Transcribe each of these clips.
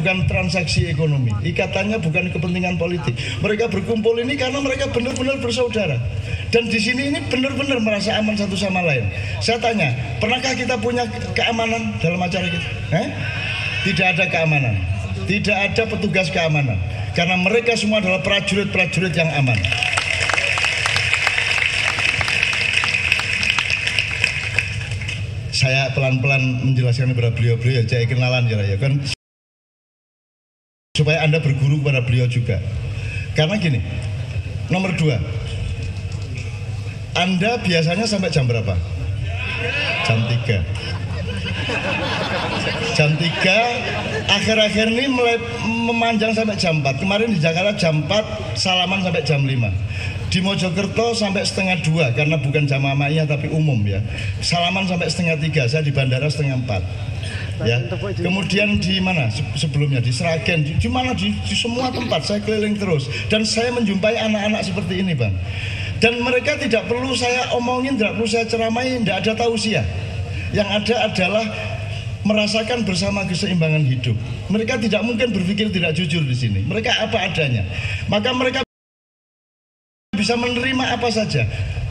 bukan transaksi ekonomi, ikatannya bukan kepentingan politik. Mereka berkumpul ini karena mereka benar-benar bersaudara. Dan di sini ini benar-benar merasa aman satu sama lain. Saya tanya, pernahkah kita punya keamanan dalam acara kita? Tidak ada keamanan, tidak ada petugas keamanan, karena mereka semua adalah prajurit-prajurit yang aman. Saya pelan-pelan menjelaskan kepada beliau-beliau, saya kenalan ya kan, supaya Anda berguru kepada beliau juga. Karena gini, nomor 2, Anda biasanya sampai jam berapa? Jam 3. Jam 3, akhir-akhir ini mulai memanjang sampai jam 4. Kemarin di Jakarta jam 4, salaman sampai jam 5. Di Mojokerto sampai setengah 2, karena bukan jamaah ma'iyah tapi umum ya. Salaman sampai setengah 3, saya di bandara setengah 4. Ya. Kemudian di mana sebelumnya? Di Sragen, di mana di semua tempat saya keliling terus. Dan saya menjumpai anak-anak seperti ini, Bang. Dan mereka tidak perlu saya omongin, tidak perlu saya ceramain, tidak ada tausiah. Yang ada adalah merasakan bersama keseimbangan hidup. Mereka tidak mungkin berpikir tidak jujur di sini. Mereka apa adanya. Maka mereka bisa menerima apa saja.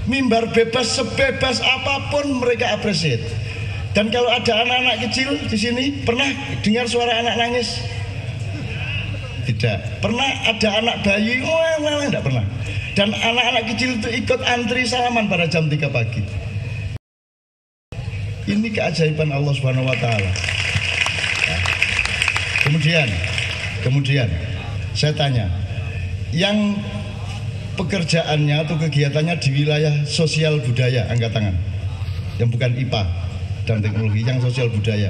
Mimbar bebas, sebebas apapun mereka appreciate. Dan kalau ada anak-anak kecil di sini, pernah dengar suara anak nangis? Tidak. Pernah ada anak bayi? Tidak pernah. Dan anak-anak kecil itu ikut antri salaman pada jam 3 pagi. Ini keajaiban Allah Subhanahu wa taala. Kemudian saya tanya, yang pekerjaannya atau kegiatannya di wilayah sosial budaya, angkat tangan. Yang bukan IPA dan teknologi, yang sosial budaya.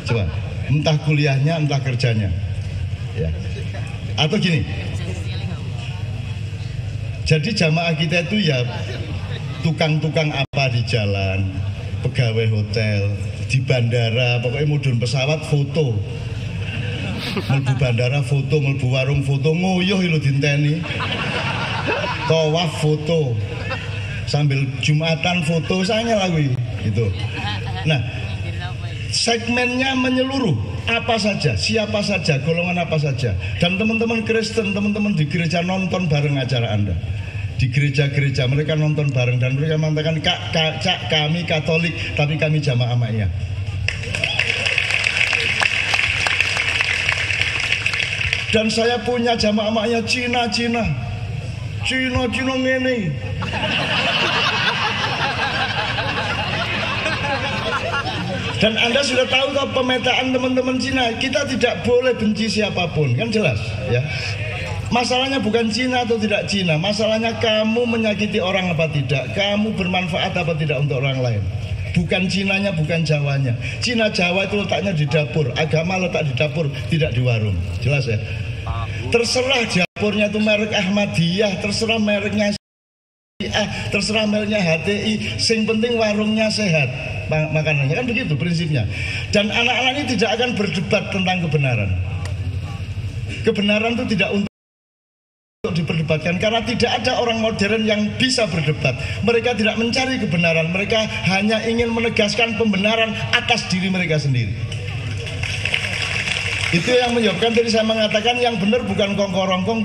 Coba, entah kuliahnya, entah kerjanya. Ya. Atau gini. Jadi jamaah kita itu ya tukang-tukang apa di jalan, pegawai hotel, di bandara, pokoknya mudun pesawat foto. Melbu bandara foto, melbu warung foto, ngoyoh lho dinteni. Tawaf foto. Sambil Jumatan foto, saya lagu gitu. Nah, segmennya menyeluruh, apa saja, siapa saja, golongan apa saja. Dan teman-teman Kristen, teman-teman di gereja nonton bareng acara Anda. Di gereja-gereja mereka nonton bareng dan mereka mengatakan, Cak, kami Katolik tapi kami jamaah ma'iyah. Dan saya punya jamaah ma'iyah Cina ngene. Dan Anda sudah tahu toh pemetaan teman-teman Cina, kita tidak boleh benci siapapun, kan jelas ya. Masalahnya bukan Cina atau tidak Cina, masalahnya kamu menyakiti orang apa tidak, kamu bermanfaat apa tidak untuk orang lain. Bukan Cinanya, bukan Jawanya. Cina Jawa itu letaknya di dapur, agama letak di dapur, tidak di warung. Jelas ya. Terserah dapurnya itu merek Ahmadiyah, terserah mereknya terserah mereknya HTI, sing penting warungnya sehat makanannya, kan begitu prinsipnya. Dan anak-anak ini tidak akan berdebat tentang kebenaran. Kebenaran itu tidak untuk diperdebatkan, karena tidak ada orang modern yang bisa berdebat. Mereka tidak mencari kebenaran, mereka hanya ingin menegaskan pembenaran atas diri mereka sendiri. Itu yang menyebabkan tadi saya mengatakan yang benar bukan kongkorongkong,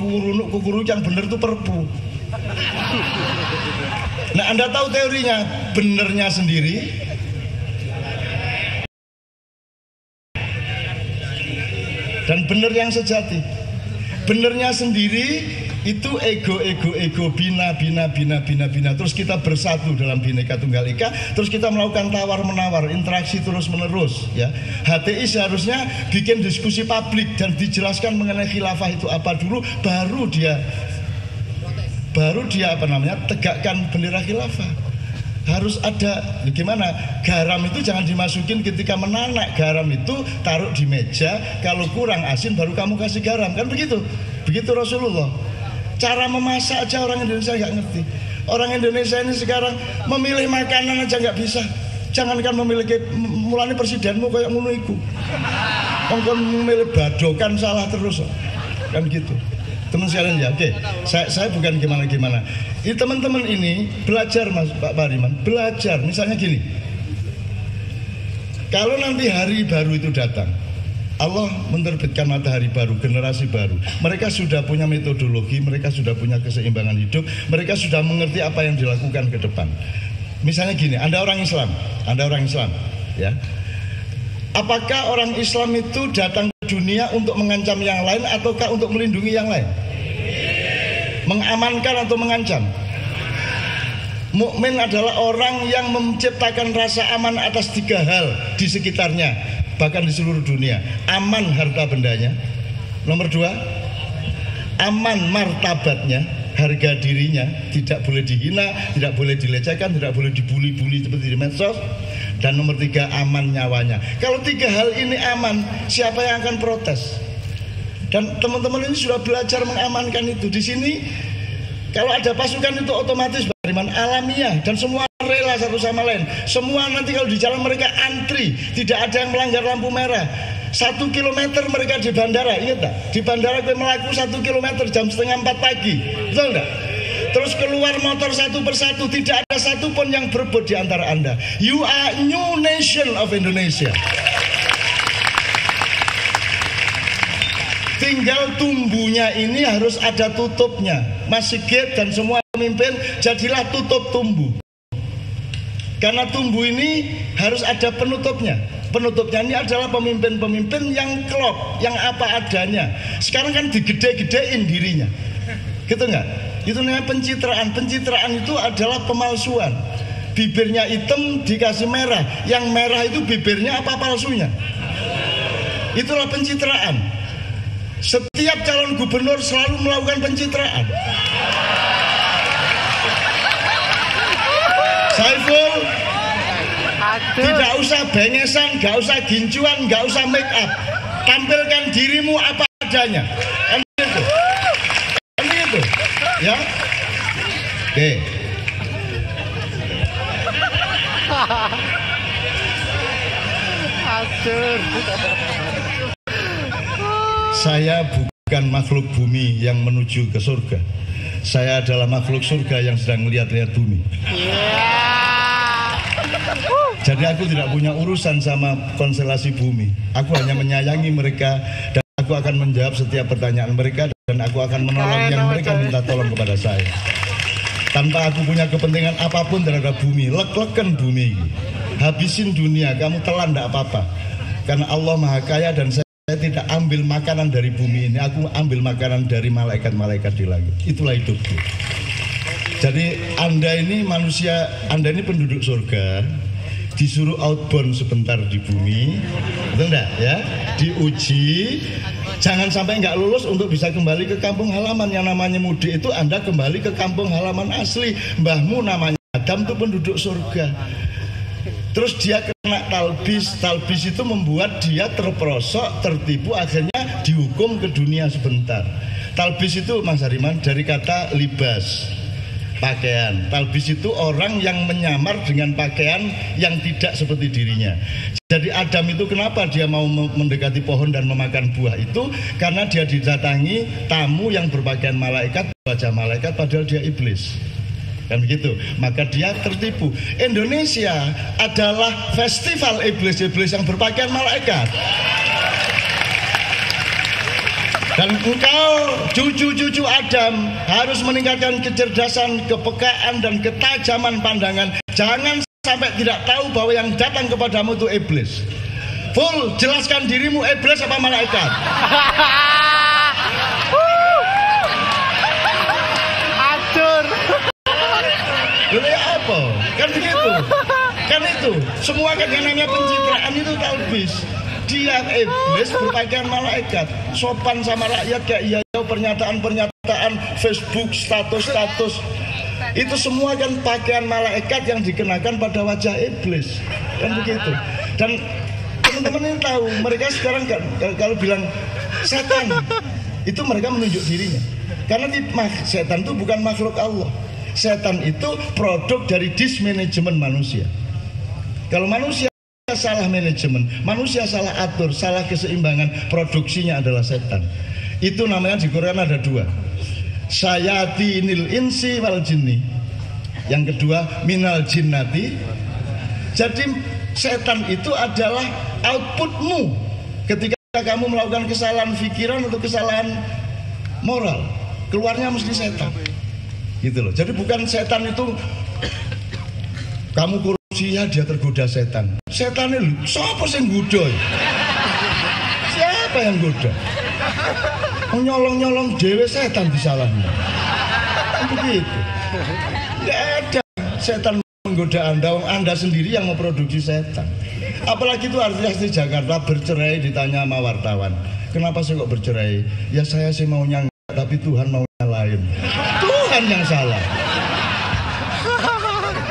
kukurunuk, yang benar itu perpu. Nah, Anda tahu teorinya, benernya sendiri dan benar yang sejati. Benernya sendiri itu ego, bina. Terus kita bersatu dalam Bhinneka Tunggal Ika. Terus kita melakukan tawar-menawar, interaksi terus-menerus ya. HTI seharusnya bikin diskusi publik dan dijelaskan mengenai khilafah itu apa dulu, baru dia tegakkan bendera khilafah. Harus ada, gimana? Garam itu jangan dimasukin ketika menanak. Garam itu taruh di meja, kalau kurang asin baru kamu kasih garam, kan begitu? Begitu Rasulullah. Cara memasak aja orang Indonesia nggak ngerti. Orang Indonesia ini sekarang memilih makanan aja nggak bisa. Jangankan memiliki, mulanya presidenmu kayak ngono iku. Mongkon memilih badokan salah terus, kan gitu. Teman sekalian ya, oke. Saya bukan gimana-gimana. Ini teman-teman ini belajar, Mas Pak Pariman, belajar. Misalnya gini, kalau nanti hari baru itu datang, Allah menerbitkan matahari baru, generasi baru. Mereka sudah punya metodologi, mereka sudah punya keseimbangan hidup, mereka sudah mengerti apa yang dilakukan ke depan. Misalnya gini, Anda orang Islam, ya. Apakah orang Islam itu datang ke dunia untuk mengancam yang lain ataukah untuk melindungi yang lain? Mengamankan atau mengancam? Mukmin adalah orang yang menciptakan rasa aman atas 3 hal di sekitarnya, bahkan di seluruh dunia. Aman harta bendanya. Nomor 2, aman martabatnya, harga dirinya, tidak boleh dihina, tidak boleh dilecehkan, tidak boleh dibuli-buli seperti di medsos. Dan nomor 3, aman nyawanya. Kalau 3 hal ini aman, siapa yang akan protes? Dan teman-teman ini sudah belajar mengamankan itu. Di sini kalau ada pasukan itu otomatis beriman alamiah dan semua rela satu sama lain. Semua nanti kalau di jalan mereka antri, tidak ada yang melanggar lampu merah. 1 kilometer mereka di bandara, ingat tak? Di bandara gue melaku 1 kilometer jam setengah 4 pagi, betul enggak? Terus keluar motor satu persatu, tidak ada satu pun yang berebut di antara Anda. You are new nation of Indonesia. Tinggal tumbuhnya ini harus ada tutupnya. Mas Sigit dan semua pemimpin, jadilah tutup tumbuh. Karena tumbuh ini harus ada penutupnya. Penutupnya ini adalah pemimpin-pemimpin yang klop, yang apa adanya. Sekarang kan digede-gedein dirinya, gitu nggak? Itu namanya pencitraan. Pencitraan itu adalah pemalsuan. Bibirnya hitam dikasih merah, yang merah itu bibirnya apa palsunya? Itulah pencitraan. Setiap calon gubernur selalu melakukan pencitraan. Saiful, tidak usah bengesan, gak usah gincuan, gak usah make up. Tampilkan dirimu apa adanya. Kan gitu. Kan gitu. Ya. Oke. Saya bukan makhluk bumi yang menuju ke surga. Saya adalah makhluk surga yang sedang melihat-lihat bumi. Jadi aku tidak punya urusan sama konstelasi bumi. Aku hanya menyayangi mereka dan aku akan menjawab setiap pertanyaan mereka dan aku akan menolong yang mereka minta tolong kepada saya. Tanpa aku punya kepentingan apapun terhadap bumi. Lek-leken bumi, habisin dunia, kamu telan tidak apa-apa. Karena Allah Maha Kaya dan saya tidak ambil makanan dari bumi ini, aku ambil makanan dari malaikat-malaikat di langit. Itulah hidupku. Jadi Anda ini manusia, Anda ini penduduk surga, disuruh outbound sebentar di bumi, betul enggak ya? Diuji, jangan sampai nggak lulus untuk bisa kembali ke kampung halaman. Yang namanya mudik itu Anda kembali ke kampung halaman asli. Mbahmu namanya Adam itu penduduk surga. Terus dia kena talbis. Talbis itu membuat dia terperosok, tertipu, akhirnya dihukum ke dunia sebentar. Talbis itu Mas Hariman dari kata libas, pakaian. Talbis itu orang yang menyamar dengan pakaian yang tidak seperti dirinya. Jadi Adam itu kenapa dia mau mendekati pohon dan memakan buah itu? Karena dia didatangi tamu yang berpakaian malaikat, wajah malaikat, padahal dia iblis. Kan begitu, maka dia tertipu. Indonesia adalah festival iblis-iblis yang berpakaian malaikat. Dan engkau, cucu-cucu Adam, harus meningkatkan kecerdasan, kepekaan, dan ketajaman pandangan. Jangan sampai tidak tahu bahwa yang datang kepadamu itu iblis. Full, jelaskan dirimu iblis apa malaikat. Atur. Boleh apa? Kan begitu. Kan itu. Semua kan yang namanya pencitraan itu talbis. Dia iblis berpakaian malaikat. Sopan sama rakyat kayak iya, pernyataan-pernyataan Facebook, status-status. Itu semua kan pakaian malaikat yang dikenakan pada wajah iblis. Kan begitu. Dan teman-teman ini tahu, mereka sekarang kalau bilang setan, itu mereka menunjuk dirinya. Karena setan itu bukan makhluk Allah. Setan itu produk dari dismanajemen manusia. Kalau manusia salah manajemen, manusia salah atur, salah keseimbangan, produksinya adalah setan. Itu namanya di Quran ada 2. Sayatinil insi wal jinni. Yang kedua minal jinnati. Jadi setan itu adalah outputmu ketika kamu melakukan kesalahan pikiran atau kesalahan moral, keluarnya mesti setan. Gitu loh. Jadi bukan setan itu kamu korupsi ya dia tergoda setan. Setan itu siapa yang goda? Siapa yang goda? Nyolong-nyolong dewe setan disalahnya. Begitu. Enggak ada setan menggoda Anda sendiri yang memproduksi setan. Apalagi itu artis Jakarta bercerai ditanya sama wartawan. Kenapa sih kok bercerai? Ya saya sih maunya enggak, tapi Tuhan maunya lain. Tuhan yang salah.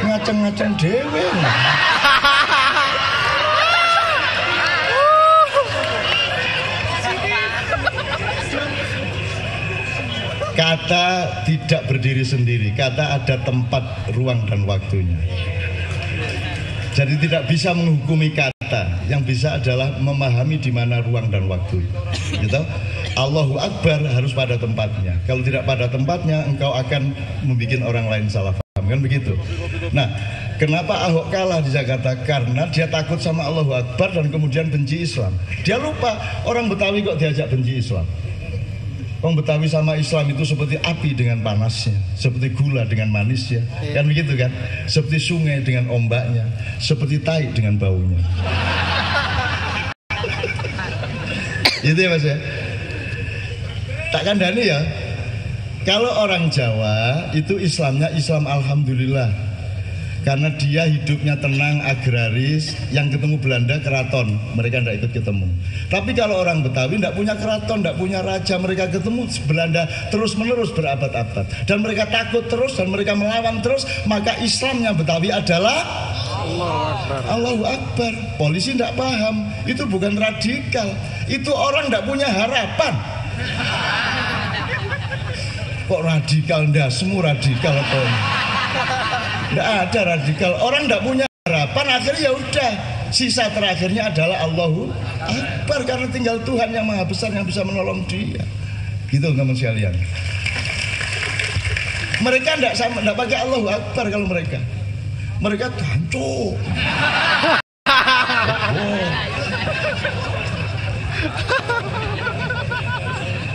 Ngaceng-ngaceng dewe. Kata tidak berdiri sendiri, kata ada tempat, ruang dan waktunya. Jadi tidak bisa menghukumi kata, yang bisa adalah memahami di mana ruang dan waktu. Gitu? Allahu Akbar harus pada tempatnya. Kalau tidak pada tempatnya, engkau akan membuat orang lain salah paham, kan begitu. Nah, kenapa Ahok kalah di Jakarta? Karena dia takut sama Allahu Akbar dan kemudian benci Islam. Dia lupa orang Betawi kok diajak benci Islam. Orang Betawi sama Islam itu seperti api dengan panasnya, seperti gula dengan manisnya, kan begitu kan? Seperti sungai dengan ombaknya, seperti tai dengan baunya. Itu ya Mas ya. Tak kandani ya. Kalau orang Jawa itu Islamnya Islam alhamdulillah. Karena dia hidupnya tenang, agraris, yang ketemu Belanda keraton, mereka tidak ikut ketemu. Tapi kalau orang Betawi tidak punya keraton, tidak punya raja, mereka ketemu Belanda terus menerus berabad-abad. Dan mereka takut terus dan mereka melawan terus, maka Islamnya Betawi adalah Allahu Akbar. Polisi tidak paham, itu bukan radikal, itu orang tidak punya harapan. Kok radikal? Ndak, semua radikal atau tidak ada radikal. Orang tidak punya harapan, akhirnya ya udah. Sisa terakhirnya adalah Allahu Akbar, karena tinggal Tuhan yang Maha Besar yang bisa menolong dia. Gitu teman sekalian. Mereka tidak pakai Allahu Akbar kalau mereka. Mereka gancuk.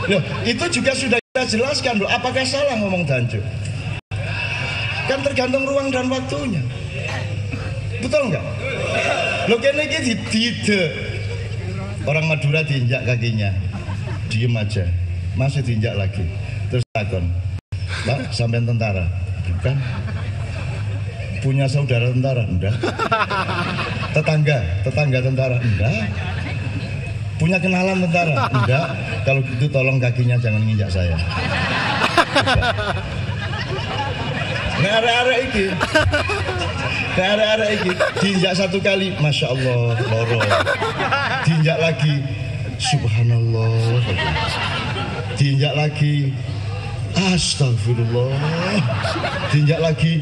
Loh, itu juga sudah kita jelaskan loh. Apakah salah ngomong gancuk? Kan tergantung ruang dan waktunya. Betul nggak? Lo kene iki tidak. Orang Madura diinjak kakinya, diem aja, masih diinjak lagi. Terus takon, Pak, sampean tentara? Bukan. Punya saudara tentara? Enggak. Tetangga tentara? Enggak. Punya kenalan tentara? Enggak. Kalau gitu tolong kakinya jangan nginjak saya. Nah, arek-arek iki diinjak satu kali, masya Allah, loro. Diinjak lagi, subhanallah. Diinjak lagi, astagfirullah. Diinjak lagi,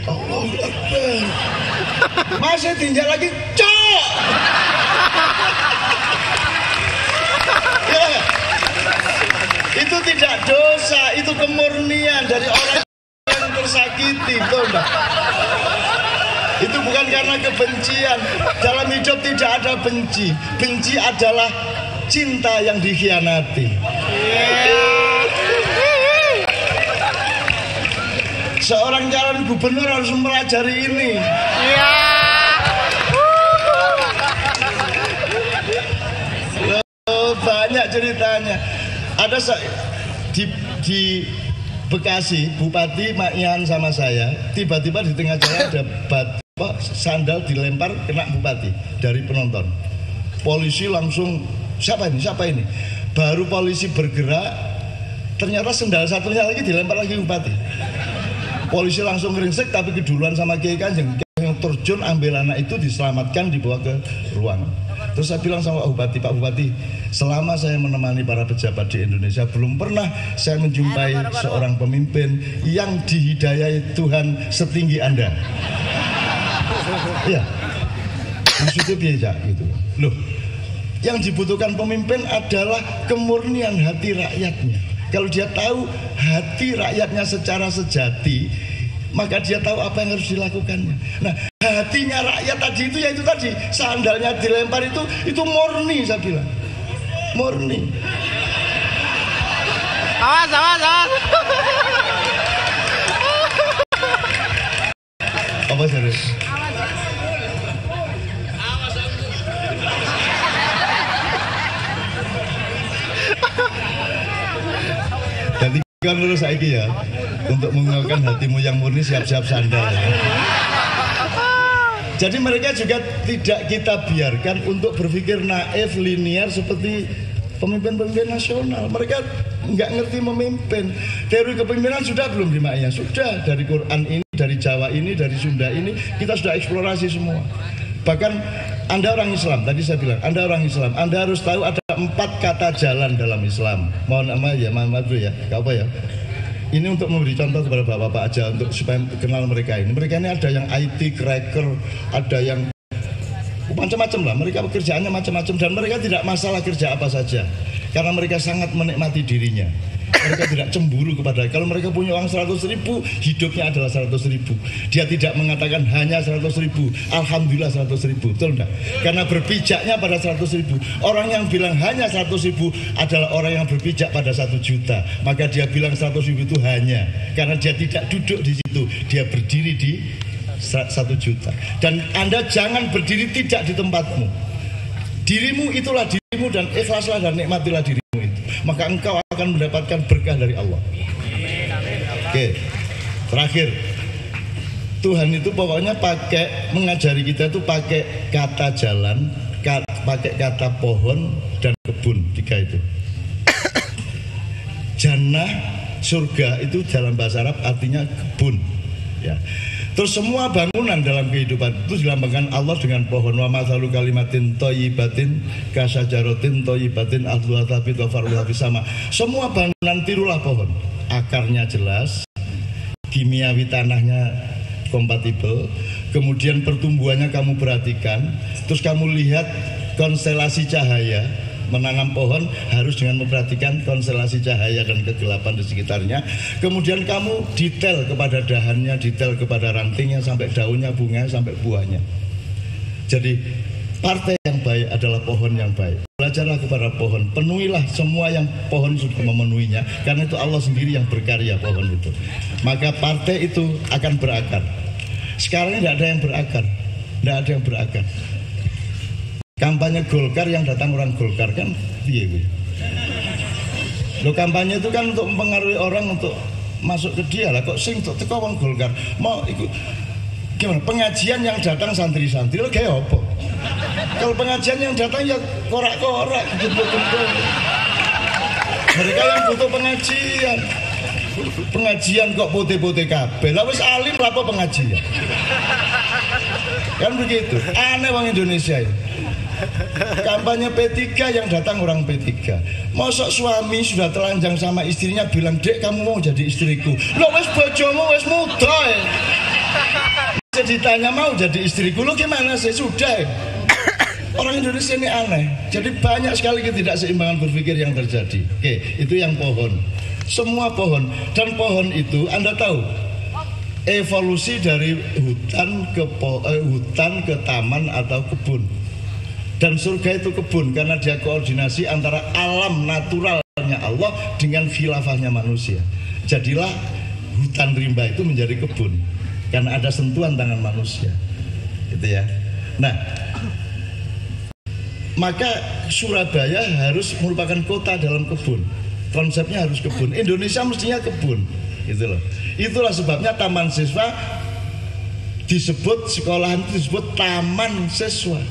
Allahu Akbar. Masih diinjak lagi, cok. Ya, itu tidak dosa, itu kemurnian dari orang tersakiti, betul enggak? Itu bukan karena kebencian. Dalam hidup tidak ada benci. Benci adalah cinta yang dikhianati. Seorang calon gubernur harus mempelajari ini. Banyak ceritanya. Ada di Bekasi, Bupati Makian sama saya, tiba-tiba di tengah jalan ada sandal dilempar kena Bupati dari penonton. Polisi langsung, siapa ini? Baru polisi bergerak, ternyata sandal satunya lagi dilempar lagi Bupati. Polisi langsung ngeringsek, tapi keduluan sama Kiai Kanjeng yang terjun ambil anak itu, diselamatkan, dibawa ke ruang. Terus saya bilang sama Pak Bupati, selama saya menemani para pejabat di Indonesia, belum pernah saya menjumpai seorang pemimpin yang dihidayai Tuhan setinggi Anda. Iya, maksudnya biasa gitu. Loh, yang dibutuhkan pemimpin adalah kemurnian hati rakyatnya. Kalau dia tahu hati rakyatnya secara sejati, maka dia tahu apa yang harus dilakukannya. Nah, hatinya rakyat tadi itu, yaitu tadi sandalnya dilempar itu murni, saya bilang. Murni. Awas. Apa serius? Jadi kan lurus saiki ya, untuk menguatkan hatimu yang murni, siap-siap sandal ya. Jadi mereka juga tidak kita biarkan untuk berpikir naif, linear seperti pemimpin-pemimpin nasional. Mereka nggak ngerti memimpin. Teori kepemimpinan sudah belum dimaknya? Sudah, dari Quran ini, dari Jawa ini, dari Sunda ini, kita sudah eksplorasi semua. Bahkan Anda orang Islam, tadi saya bilang, Anda orang Islam, Anda harus tahu ada 4 kata jalan dalam Islam. Mohon maaf ya, maaf dulu ya, gak apa ya. Ini untuk memberi contoh kepada bapak-bapak aja, untuk supaya kenal mereka ini. Mereka ini ada yang IT cracker, ada yang macam-macam lah. Mereka pekerjaannya macam-macam dan mereka tidak masalah kerja apa saja, karena mereka sangat menikmati dirinya. Mereka tidak cemburu kepada, kalau mereka punya uang 100.000, hidupnya adalah 100.000. Dia tidak mengatakan hanya 100.000, alhamdulillah 100.000, betul enggak? Karena berpijaknya pada 100.000. Orang yang bilang hanya 100.000 adalah orang yang berpijak pada 1 juta. Maka dia bilang 100.000 itu hanya, karena dia tidak duduk di situ, dia berdiri di 1 juta. Dan Anda jangan berdiri tidak di tempatmu. Dirimu itulah dirimu, dan ikhlaslah dan nikmatilah dirimu itu. Maka engkau akan mendapatkan berkah dari Allah. Oke, terakhir, Tuhan itu pokoknya mengajari kita itu pakai kata jalan, pakai kata pohon dan kebun, 3 itu. Jannah, surga itu dalam bahasa Arab artinya kebun, ya. Terus semua bangunan dalam kehidupan itu dilambangkan Allah dengan pohon. Wa mathalu kalimatin thayyibatin kasajaratin thayyibatin ahluha thabit wa faruha sama. Semua bangunan tirulah pohon. Akarnya jelas, kimiawi tanahnya kompatibel, kemudian pertumbuhannya kamu perhatikan, terus kamu lihat konstelasi cahaya. Menanam pohon harus dengan memperhatikan konstelasi cahaya dan kegelapan di sekitarnya. Kemudian kamu detail kepada dahannya, detail kepada rantingnya, sampai daunnya, bunganya, sampai buahnya. Jadi partai yang baik adalah pohon yang baik. Belajarlah kepada pohon, penuhilah semua yang pohon sudah memenuhinya, karena itu Allah sendiri yang berkarya pohon itu. Maka partai itu akan berakar. Sekarang tidak ada yang berakar, tidak ada yang berakar. Kampanye Golkar yang datang orang Golkar kan piye kuwi. Lo kampanye itu kan untuk mempengaruhi orang untuk masuk ke dia lah, kok sing untuk teko wong Golkar. Mau ikut gimana? Pengajian yang datang santri-santri lo kayak apa? Kalau pengajian yang datang ya korak-korak, jemput-jemput. Mereka yang butuh pengajian. Pengajian kok putih-putih kabeh. Lah wis alim lah apa pengajian? Kan begitu. Aneh wong Indonesia ini. Kampanye P3 yang datang orang P3. Mosok suami sudah telanjang sama istrinya bilang, "Dek, kamu mau jadi istriku." Lo wes bojomu wes muda ya. Jadi ditanya mau jadi istriku, lo gimana sih? Sudah. Orang Indonesia ini aneh. Jadi banyak sekali ketidakseimbangan berpikir yang terjadi. Oke, itu yang pohon. Semua pohon. Dan pohon itu Anda tahu evolusi dari hutan ke taman atau kebun. Dan surga itu kebun, karena dia koordinasi antara alam naturalnya Allah dengan khilafahnya manusia. Jadilah hutan rimba itu menjadi kebun, karena ada sentuhan tangan manusia, gitu ya. Nah, maka Surabaya harus merupakan kota dalam kebun. Konsepnya harus kebun. Indonesia mestinya kebun, gitu loh. Itulah sebabnya taman siswa disebut, sekolahan itu disebut taman siswa.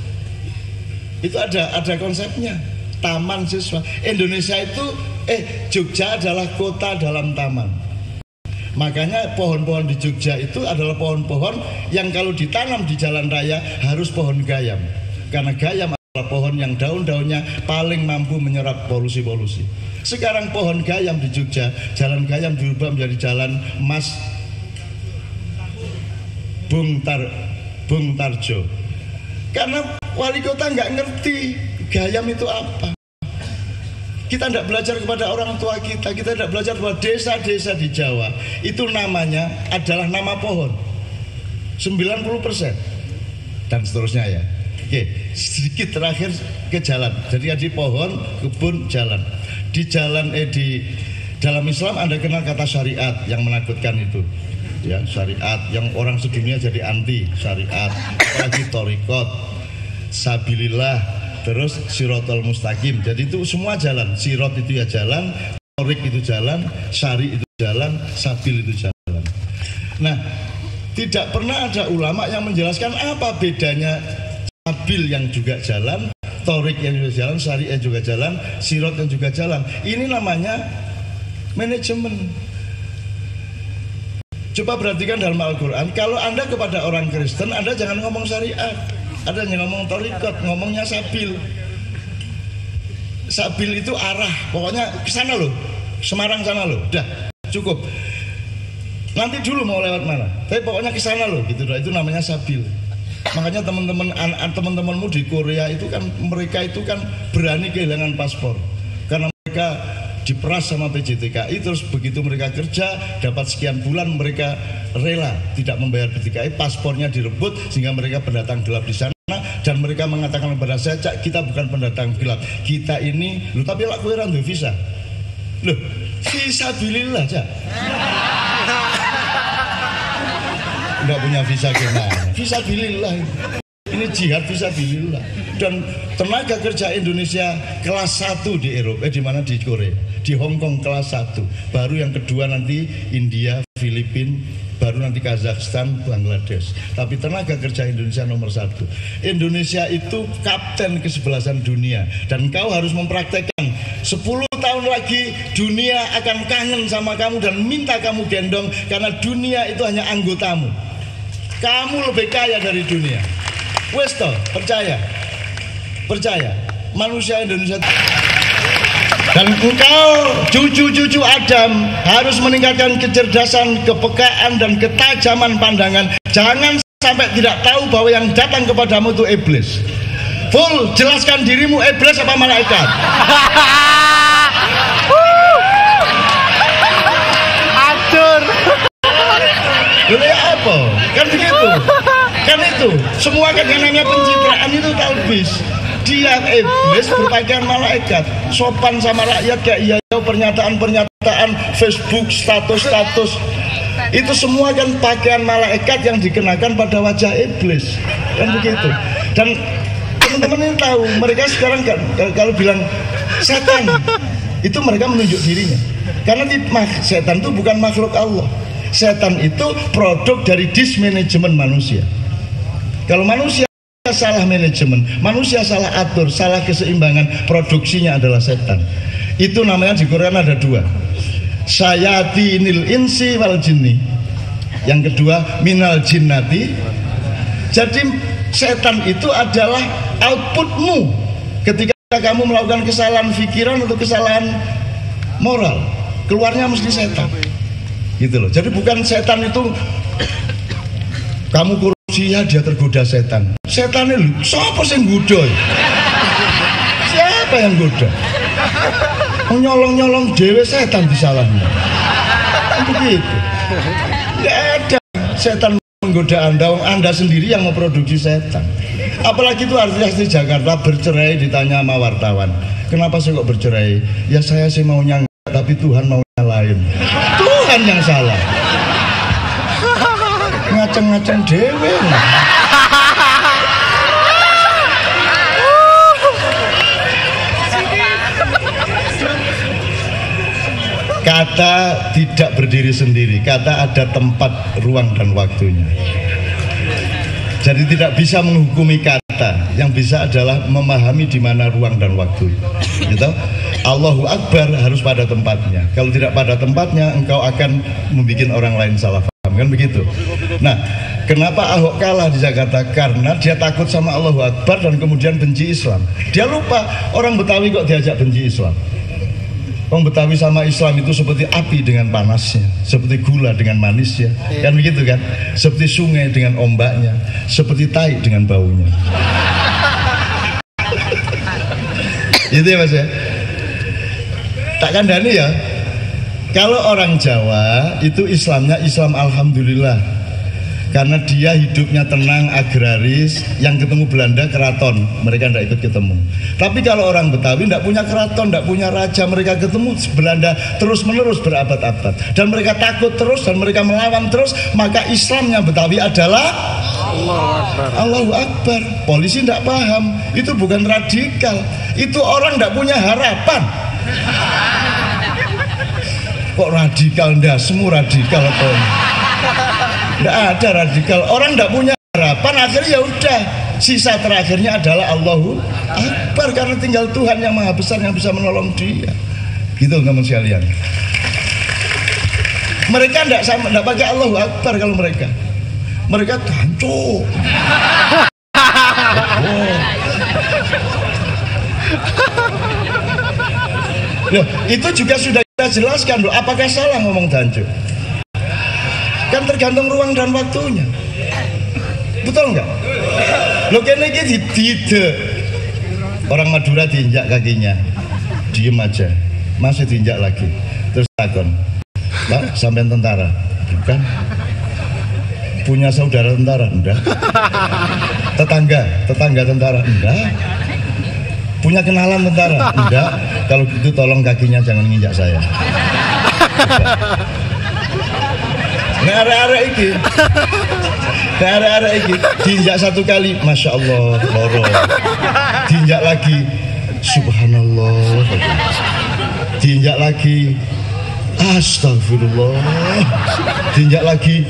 Itu ada konsepnya, taman siswa. Indonesia itu Jogja adalah kota dalam taman. Makanya pohon-pohon di Jogja itu adalah pohon-pohon yang kalau ditanam di jalan raya harus pohon gayam. Karena gayam adalah pohon yang daun-daunnya paling mampu menyerap polusi-polusi. Sekarang pohon gayam di Jogja, jalan gayam dirubah menjadi jalan Mas Bung Tarjo. Karena wali kota nggak ngerti gayam itu apa. Kita tidak belajar kepada orang tua kita tidak belajar kepada desa-desa di Jawa. Itu namanya adalah nama pohon 90% dan seterusnya ya. Oke, sedikit terakhir ke jalan. Jadi di pohon, kebun, jalan. Di jalan di dalam Islam Anda kenal kata syariat yang menakutkan itu. Ya, syariat yang orang sedunia jadi anti syariat, apalagi thariqat, sabilillah, terus sirotol mustaqim. Jadi itu semua jalan. Sirot itu ya jalan, thariq itu jalan, syari itu jalan, sabil itu jalan. Nah, tidak pernah ada ulama yang menjelaskan apa bedanya sabil yang juga jalan, thariq yang juga jalan, syari yang juga jalan, sirot yang juga jalan. Ini namanya manajemen. Coba perhatikan dalam Al-Quran, kalau Anda kepada orang Kristen, Anda jangan ngomong syariat, Anda jangan ngomong thariqat, ngomongnya sabil. Sabil itu arah, pokoknya ke sana loh, Semarang sana loh, udah cukup. Nanti dulu mau lewat mana, tapi pokoknya ke sana loh, gitu loh, itu namanya sabil. Makanya teman-temanmu di Korea itu kan, mereka itu kan berani kehilangan paspor, karena mereka diperas sama PJTKI, terus begitu mereka kerja dapat sekian bulan mereka rela tidak membayar PJTKI, paspornya direbut sehingga mereka pendatang gelap di sana. Dan mereka mengatakan kepada saya, Cak, kita bukan pendatang gelap, kita ini loh, tapi lah kowe ra duwe visa. Loh, fisabilillah, Cak. Enggak punya visa gimana? Fisabilillah. Ini jihad fisabilillah. Dan tenaga kerja Indonesia kelas 1 di Eropa, di mana di Korea, di Hong Kong kelas 1, baru yang kedua nanti India, Filipina, baru nanti Kazakhstan, Bangladesh. Tapi tenaga kerja Indonesia nomor 1. Indonesia itu kapten kesebelasan dunia, dan kau harus mempraktekkan 10 tahun lagi dunia akan kangen sama kamu dan minta kamu gendong, karena dunia itu hanya anggotamu. Kamu lebih kaya dari dunia. Wes toh, percaya manusia Indonesia. Dan engkau cucu-cucu Adam harus meningkatkan kecerdasan, kepekaan dan ketajaman pandangan. Jangan sampai tidak tahu bahwa yang datang kepadamu itu iblis. Full jelaskan dirimu iblis apa malaikat. Atur. Dulu ya apa? Kan begitu. Kan itu. Semua kan yang namanya pencitraan itu talbis. Dia iblis berpakaian malaikat, sopan sama rakyat kayak iya, pernyataan-pernyataan Facebook, status-status itu semua kan pakaian malaikat yang dikenakan pada wajah iblis, kan begitu. Dan teman-teman ini tahu, mereka sekarang kalau bilang setan itu mereka menunjuk dirinya, karena setan itu bukan makhluk Allah. Setan itu produk dari dismanajemen manusia. Kalau manusia salah manajemen, manusia salah atur, salah keseimbangan, produksinya adalah setan. Itu namanya di Quran ada 2, syayatinil insi wal jinni, yang kedua minal jinnati. Jadi setan itu adalah outputmu ketika kamu melakukan kesalahan pikiran atau kesalahan moral, keluarnya mesti setan, gitu loh. Jadi bukan setan itu kamu korupsi ya dia tergoda setan. Setan itu siapa yang goda? Siapa yang goda? Nyolong-nyolong dewe setan disalahnya. Begitu. Tidak ada setan menggoda Anda sendiri yang memproduksi setan. Apalagi itu artis Jakarta bercerai, ditanya sama wartawan, kenapa sih kok bercerai? Ya saya sih maunya enggak, tapi Tuhan maunya lain. Tuhan yang salah. Ngaceng-ngaceng dewe. Kata tidak berdiri sendiri, kata ada tempat, ruang dan waktunya. Jadi tidak bisa menghukumi kata, yang bisa adalah memahami di mana ruang dan waktu. Gitu? Allahu Akbar harus pada tempatnya. Kalau tidak pada tempatnya, engkau akan membuat orang lain salah paham, kan begitu. Nah, kenapa Ahok kalah di Jakarta? Karena dia takut sama Allahu Akbar dan kemudian benci Islam. Dia lupa orang Betawi kok diajak benci Islam. Orang Betawi sama Islam itu seperti api dengan panasnya, seperti gula dengan manisnya, kan begitu kan? Seperti sungai dengan ombaknya, seperti tai dengan baunya. Itu ya Mas ya. Tak kandani ya. Kalau orang Jawa itu Islamnya Islam alhamdulillah. Karena dia hidupnya tenang, agraris, yang ketemu Belanda keraton, mereka tidak ikut ketemu. Tapi kalau orang Betawi tidak punya keraton, tidak punya raja, mereka ketemu Belanda terus menerus berabad-abad, dan mereka takut terus dan mereka melawan terus. Maka Islamnya Betawi adalah Allahu Akbar. Polisi tidak paham, itu bukan radikal, itu orang tidak punya harapan. Kok radikal? Ndak, semua radikal kok. Nggak ada radikal, orang nggak punya harapan, akhirnya ya udah, sisa terakhirnya adalah Allahu Akbar, karena tinggal Tuhan yang Maha Besar yang bisa menolong dia. Gitu teman sekalian. Mereka nggak pakai Allahu Akbar. Kalau mereka hancur. Loh, itu juga sudah kita jelaskan loh. Apakah salah ngomong hancur? Kan tergantung ruang dan waktunya, betul nggak? Lo kene iki tidak orang Madura diinjak kakinya, diem aja, masih diinjak lagi, terus takon, Pak sampean tentara? Bukan. Punya saudara tentara? Enggak. Tetangga tentara? Enggak. Punya kenalan tentara? Enggak. Kalau gitu tolong kakinya jangan nginjak saya. Nah, arek-arek iki diinjak satu kali, masya Allah, loro. Diinjak lagi, subhanallah. Diinjak lagi, astagfirullah. Diinjak lagi,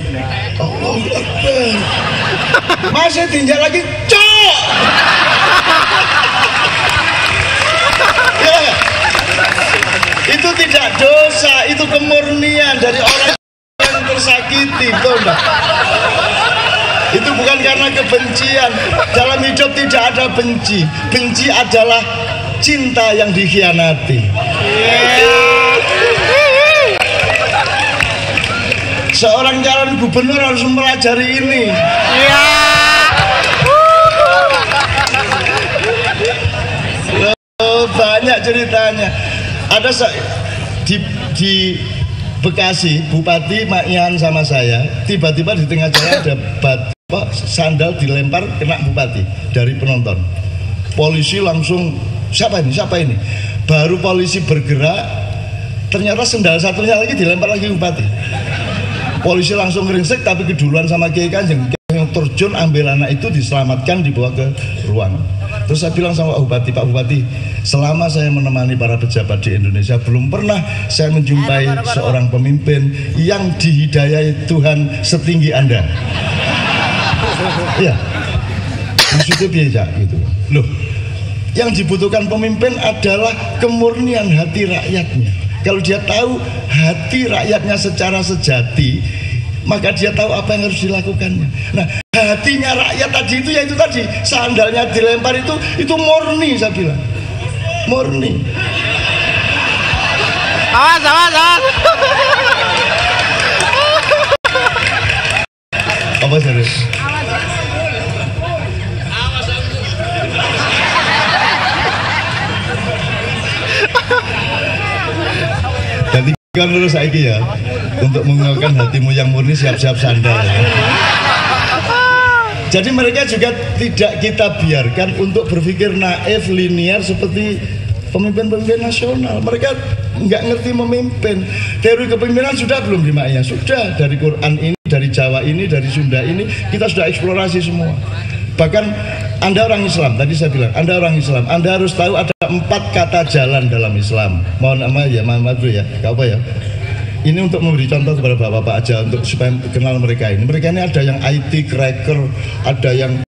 Allahu Akbar. Masih diinjak lagi, cok. Ya, itu tidak dosa, itu kemurnian dari orang tersakiti, betul enggak? Itu bukan karena kebencian. Dalam hidup tidak ada benci. Benci adalah cinta yang dikhianati. Seorang calon gubernur harus mempelajari ini. Banyak ceritanya. Ada di Bekasi, Bupati Maknyan sama saya, tiba-tiba di tengah jalan ada sandal dilempar kena Bupati dari penonton. Polisi langsung, siapa ini? Baru polisi bergerak, ternyata sandal satunya lagi dilempar lagi Bupati. Polisi langsung ngeringsek, tapi keduluan sama Kiai Kanjeng yang terjun ambil anak itu, diselamatkan, dibawa ke ruangan. Terus saya bilang sama Bupati, Pak Bupati, selama saya menemani para pejabat di Indonesia, belum pernah saya menjumpai seorang pemimpin yang dihidayai Tuhan setinggi Anda. Iya, maksudnya biasa gitu. Loh, yang dibutuhkan pemimpin adalah kemurnian hati rakyatnya. Kalau dia tahu hati rakyatnya secara sejati, maka dia tahu apa yang harus dilakukannya. Nah, hatinya rakyat tadi itu, yaitu tadi sandalnya dilempar itu murni, saya bilang murni. Awas. Apa serius? Jadi kan terus saiki ya, untuk mengenalkan hatimu yang murni, siap-siap sandal ya. Jadi mereka juga tidak kita biarkan untuk berpikir naif, linear seperti pemimpin-pemimpin nasional. Mereka nggak ngerti memimpin. Teori kepemimpinan sudah belum di Maknya? Sudah, dari Quran ini, dari Jawa ini, dari Sunda ini, kita sudah eksplorasi semua. Bahkan Anda orang Islam, tadi saya bilang, Anda orang Islam, Anda harus tahu ada 4 kata jalan dalam Islam. Mohon maaf ya, maaf dulu ya, gak apa ya. Ini untuk memberi contoh kepada bapak-bapak aja, untuk supaya kenal mereka ini. Mereka ini ada yang IT cracker, ada yang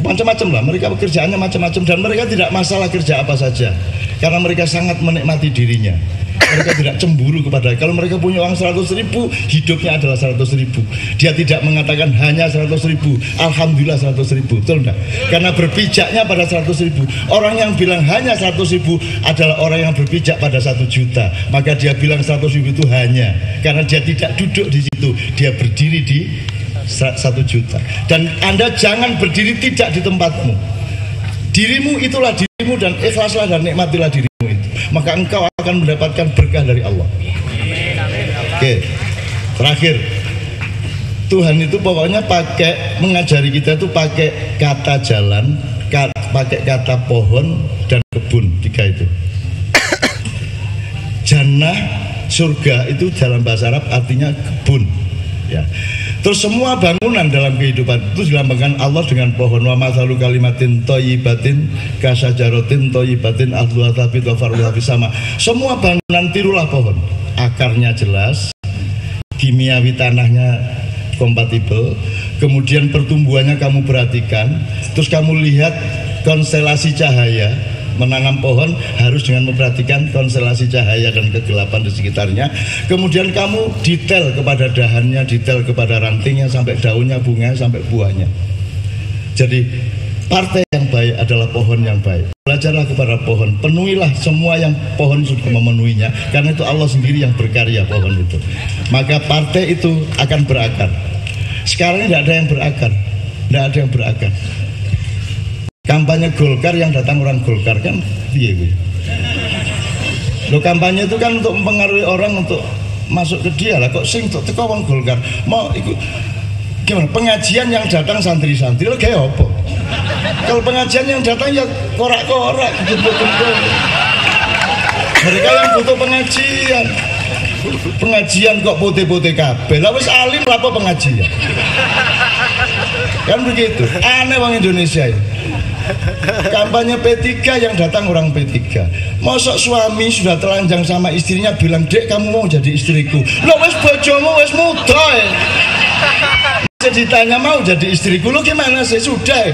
macam-macam lah. Mereka pekerjaannya macam-macam, dan mereka tidak masalah kerja apa saja, karena mereka sangat menikmati dirinya. Mereka tidak cemburu kepada, kalau mereka punya uang 100.000, hidupnya adalah 100.000. Dia tidak mengatakan hanya 100.000, alhamdulillah 100.000, betul enggak? Karena berpijaknya pada 100.000. Orang yang bilang hanya 100.000 adalah orang yang berpijak pada 1 juta. Maka dia bilang 100.000 itu hanya, karena dia tidak duduk di situ, dia berdiri di 1 juta. Dan Anda jangan berdiri tidak di tempatmu. Dirimu itulah dirimu, dan ikhlaslah dan nikmatilah dirimu itu. Maka engkau akan mendapatkan berkah dari Allah. Oke, terakhir, Tuhan itu pokoknya pakai mengajari kita itu pakai kata jalan, pakai kata pohon dan kebun, tiga itu. Jannah, surga itu dalam bahasa Arab artinya kebun, ya. Terus semua bangunan dalam kehidupan itu dilambangkan Allah dengan pohon. Wa mathalu kalimatin thayyibatin kasajaratin thayyibatin ahluha thabit wa far'uha sama. Semua bangunan tirulah pohon. Akarnya jelas, kimiawi tanahnya kompatibel, kemudian pertumbuhannya kamu perhatikan, terus kamu lihat konstelasi cahaya. Menanam pohon harus dengan memperhatikan konstelasi cahaya dan kegelapan di sekitarnya. Kemudian kamu detail kepada dahannya, detail kepada rantingnya, sampai daunnya, bunganya, sampai buahnya. Jadi partai yang baik adalah pohon yang baik. Belajarlah kepada pohon, penuhilah semua yang pohon sudah memenuhinya, karena itu Allah sendiri yang berkarya pohon itu. Maka partai itu akan berakar. Sekarang ini tidak ada yang berakar, tidak ada yang berakar. Kampanye Golkar yang datang orang Golkar kan iya gue. Lo kampanye itu kan untuk mempengaruhi orang untuk masuk ke dia lah, kok sing untuk teko wong Golkar mau ikut gimana? Pengajian yang datang santri-santri lo kayak apa? Kalau pengajian yang datang ya korak-korak gitu-gitu. Mereka yang butuh pengajian kok putih-putih kabeh. Lah wis alim apa pengajian? Kan begitu. Aneh wong Indonesia ini. Kampanye P3 yang datang orang P3. Mosok suami sudah telanjang sama istrinya bilang, "Dek, kamu mau jadi istriku." Lo wes bojomu wes muda ya. Jadi ditanya mau jadi istriku, lo gimana sih? Sudah.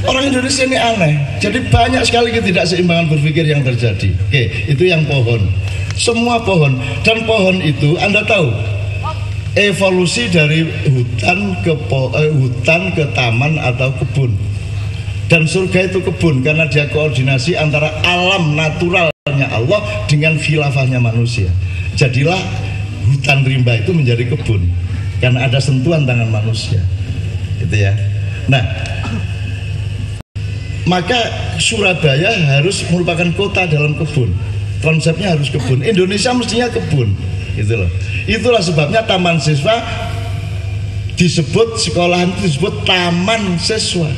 Orang Indonesia ini aneh. Jadi banyak sekali ketidakseimbangan berpikir yang terjadi. Oke, itu yang pohon. Semua pohon. Dan pohon itu Anda tahu evolusi dari hutan ke taman atau kebun. Dan surga itu kebun karena dia koordinasi antara alam naturalnya Allah dengan khilafahnya manusia. Jadilah hutan rimba itu menjadi kebun karena ada sentuhan tangan manusia. Gitu ya. Nah, maka Surabaya harus merupakan kota dalam kebun. Konsepnya harus kebun. Indonesia mestinya kebun. Gitu loh. Itulah sebabnya taman siswa disebut, sekolahan itu disebut taman siswa.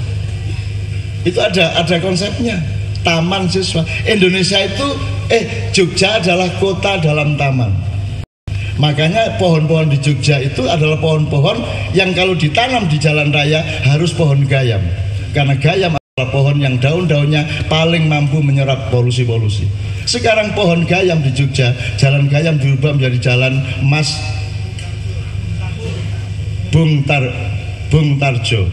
Itu ada konsepnya, taman siswa. Indonesia itu Jogja adalah kota dalam taman. Makanya pohon-pohon di Jogja itu adalah pohon-pohon yang kalau ditanam di jalan raya harus pohon gayam. Karena gayam adalah pohon yang daun-daunnya paling mampu menyerap polusi-polusi. Sekarang pohon gayam di Jogja, jalan gayam dirubah menjadi jalan Mas Bung Tarjo.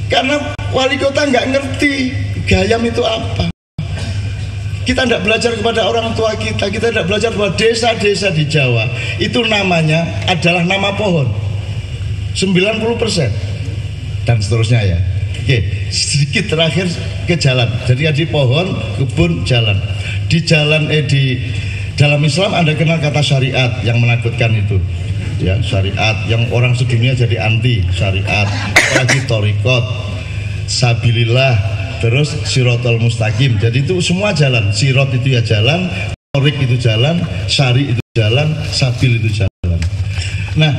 Karena wali kota nggak ngerti gayam itu apa. Kita tidak belajar kepada orang tua kita tidak belajar bahwa desa-desa di Jawa itu namanya adalah nama pohon 90% dan seterusnya ya. Oke, sedikit terakhir ke jalan. Jadi di pohon, kebun, jalan. Di jalan di dalam Islam Anda kenal kata syariat yang menakutkan itu. Ya, syariat yang orang sedunia jadi anti syariat, apalagi thariqat, sabilillah, terus sirotol mustaqim. Jadi itu semua jalan. Sirot itu ya jalan, thariq itu jalan, syari itu jalan, sabil itu jalan. Nah,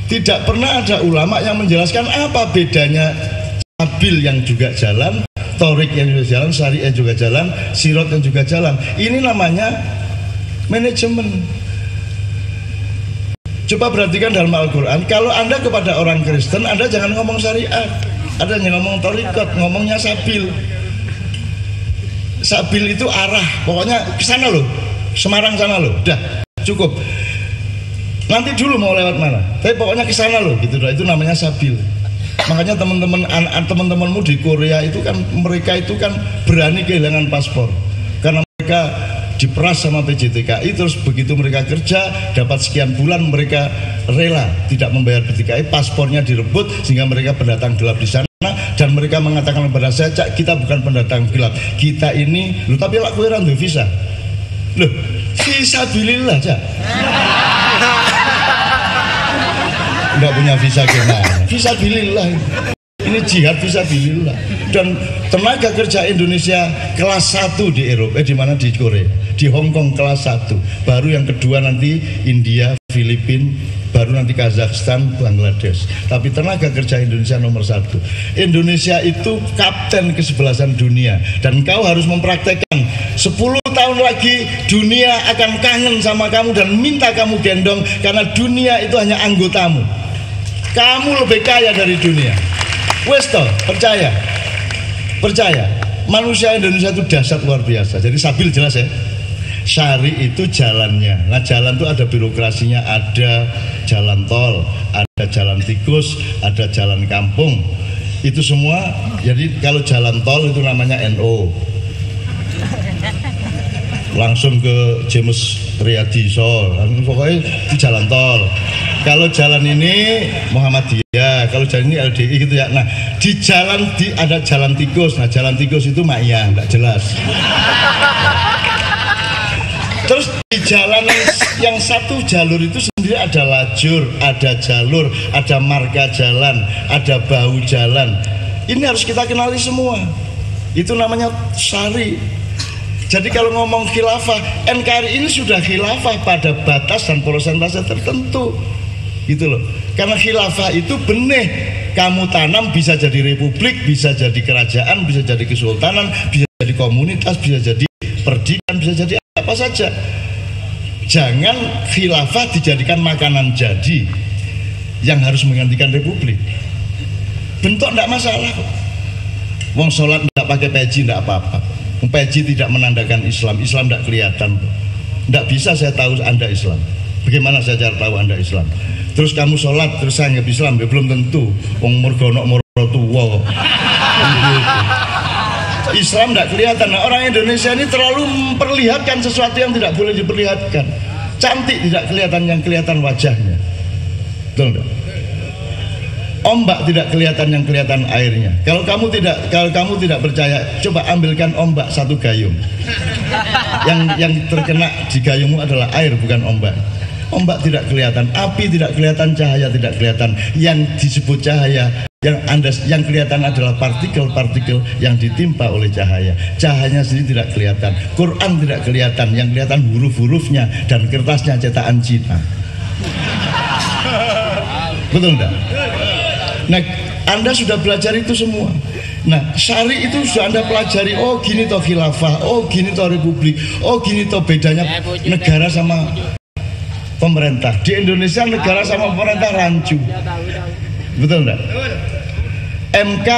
tidak pernah ada ulama yang menjelaskan apa bedanya sabil yang juga jalan, thariq yang juga jalan, syari yang juga jalan, sirot yang juga jalan. Ini namanya manajemen. Coba perhatikan dalam Al-Quran, kalau Anda kepada orang Kristen, Anda jangan ngomong syariat, Anda jangan ngomong thariqat, ngomongnya sabil. Sabil itu arah, pokoknya ke sana loh, Semarang sana loh, udah cukup. Nanti dulu mau lewat mana, tapi pokoknya ke sana loh, gitu loh, itu namanya sabil. Makanya teman-temanmu di Korea itu kan, mereka itu kan berani kehilangan paspor, karena mereka diperas sama PJTKI, terus begitu mereka kerja dapat sekian bulan mereka rela tidak membayar PJTKI, paspornya direbut sehingga mereka pendatang gelap di sana, dan mereka mengatakan kepada saya, "Cak, kita bukan pendatang gelap, kita ini lu tapi lak kowe ora duwe visa." Loh, fisabilillah, Cak. Enggak punya visa gimana? Fisabilillah. Ini jihad fisabilillah. Dan tenaga kerja Indonesia kelas 1 di Eropa, di mana di Korea, di Hong Kong kelas 1. Baru yang kedua nanti India, Filipina, baru nanti Kazakhstan, Bangladesh. Tapi tenaga kerja Indonesia nomor 1. Indonesia itu kapten kesebelasan dunia. Dan kau harus mempraktekkan 10 tahun lagi dunia akan kangen sama kamu dan minta kamu gendong. Karena dunia itu hanya anggotamu. Kamu lebih kaya dari dunia. Wes toh, percaya. Percaya. Manusia Indonesia itu dahsyat luar biasa. Jadi Sabil jelas ya. Syari itu jalannya. Nah, jalan itu ada birokrasinya, ada jalan tol, ada jalan tikus, ada jalan kampung. Itu semua. Jadi kalau jalan tol itu namanya NO. Langsung ke James Riyadi Sol. Pokoknya itu jalan tol. Kalau jalan ini Muhammadiyah, kalau jalan ini LDI gitu ya. Nah, di jalan ada jalan tikus. Nah, jalan tikus itu Ma'iyah, enggak jelas. Terus di jalan yang satu jalur itu sendiri ada lajur, ada jalur, ada marka jalan, ada bahu jalan. Ini harus kita kenali semua. Itu namanya syari. Jadi kalau ngomong khilafah, NKRI ini sudah khilafah pada batas dan persentase tertentu. Gitu loh. Karena khilafah itu benih, kamu tanam bisa jadi republik, bisa jadi kerajaan, bisa jadi kesultanan, bisa jadi komunitas, bisa jadi perdikan, bisa jadi apa saja. Jangan khilafah dijadikan makanan jadi yang harus menggantikan republik. Bentuk tidak masalah kok. Wong sholat tidak pakai peci tidak apa-apa. Peci tidak menandakan Islam. Islam tidak kelihatan. Tidak bisa saya tahu Anda Islam. Bagaimana saya cara tahu Anda Islam? Terus kamu sholat terus saya nggak Islam, ya belum tentu. Wong mergono morotuwo. Islam tidak kelihatan. Nah, orang Indonesia ini terlalu memperlihatkan sesuatu yang tidak boleh diperlihatkan. Cantik tidak kelihatan, yang kelihatan wajahnya. Betul enggak? Ombak tidak kelihatan, yang kelihatan airnya. Kalau kamu tidak percaya, coba ambilkan ombak satu gayung. Yang terkena di gayungmu adalah air, bukan ombak. Ombak tidak kelihatan, api tidak kelihatan, cahaya tidak kelihatan. Yang disebut cahaya, yang kelihatan adalah partikel-partikel yang ditimpa oleh cahaya. Cahayanya sendiri tidak kelihatan. Quran tidak kelihatan, yang kelihatan huruf-hurufnya dan kertasnya cetakan Cina. Betul enggak? Nah, Anda sudah belajar itu semua. Nah, syari itu sudah Anda pelajari. Oh, gini toh khilafah, oh gini toh republik, oh gini toh bedanya negara sama pemerintah. Di Indonesia negara sama pemerintah rancu. Betul enggak? MK